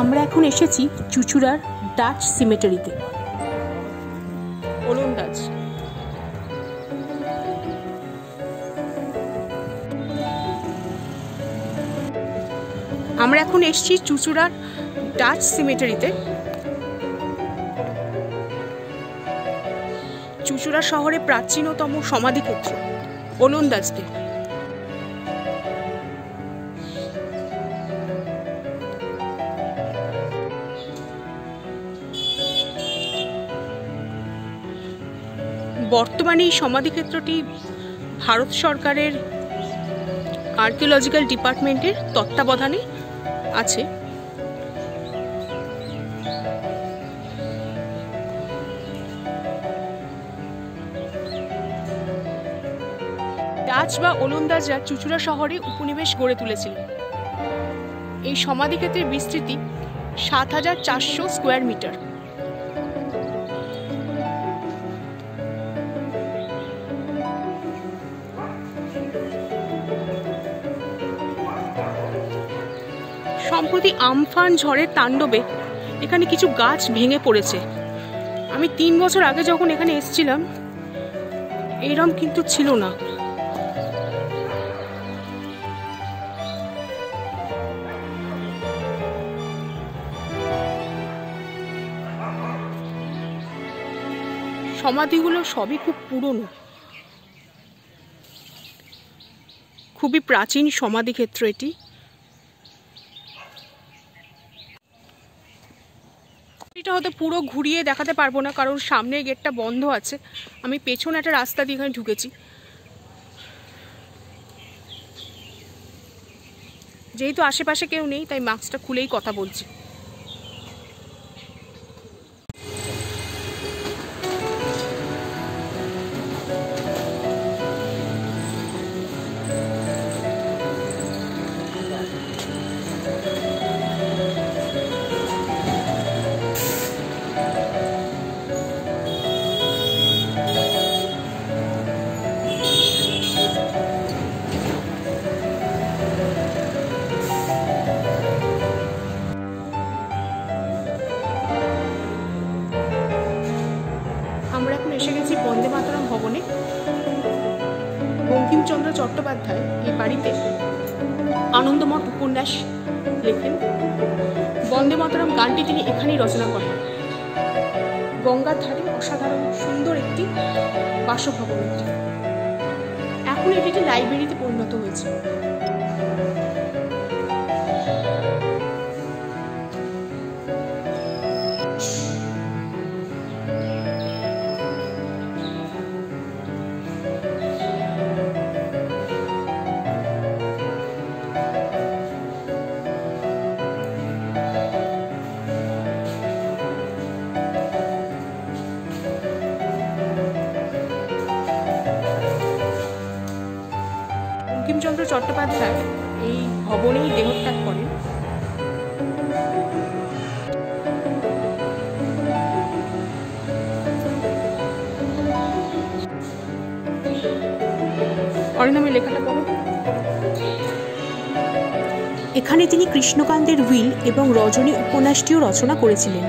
আমরা এখন এসেছি চুঁচুড়ার ডাচ সিমেটারিতে। ওলন্দাজ আমরা এখন এসেছি চুঁচুড়ার ডাচ সিমেটারিতে। চুঁচুড়া শহরে প্রাচীনতম সমাধিক্ষেত্র ওলন্দাজদের। বর্তমানে এই সমাধিক্ষেত্রটি ভারত সরকারের আর্কিওলজিক্যাল ডিপার্টমেন্টের তত্ত্বাবধানে আছে। ডাচ বা ওলন্দাজরা চুঁচুড়া শহরে উপনিবেশ গড়ে তুলেছিলেন। এই সমাধিক্ষেত্রের বিস্তৃতি ৭,৪০০ স্কোয়ার মিটার। সম্প্রতি আমফান ঝড়ের তাণ্ডবে এখানে কিছু গাছ ভেঙে পড়েছে। আমি ৩ বছর আগে যখন এখানে এসেছিলাম এইরকম কিন্তু ছিল না। সমাধিগুলো সবই খুব পুরনো, খুবই প্রাচীন সমাধিক্ষেত্র এটি। এটা হয়তো পুরো ঘুরিয়ে দেখাতে পারবো না, কারণ সামনের গেটটা বন্ধ আছে। আমি পেছনে একটা রাস্তা দিয়ে এখানে ঢুকেছি। যেহেতু আশেপাশে কেউ নেই তাই মাস্কটা খুলেই কথা বলছি। আমরা এখন এসে গেছি বন্দে মাতরম ভবনে। বঙ্কিমচন্দ্র চট্টোপাধ্যায় এই বাড়িতে আনন্দমঠ উপন্যাস লেখেন। বন্দে মাতরম গানটি তিনি এখানেই রচনা করেন। গঙ্গার ধারে অসাধারণ সুন্দর একটি বাসভবন। এখন এটি একটি লাইব্রেরিতে পরিণত হয়েছে। বঙ্কিমচন্দ্র চট্টোপাধ্যায় এই ভবনেই দেহত্যাগ করেন। অরিন্দমের লেখাটা পড়ো। এখানে তিনি কৃষ্ণকান্তের উইল এবং রজনী উপন্যাসটিও রচনা করেছিলেন।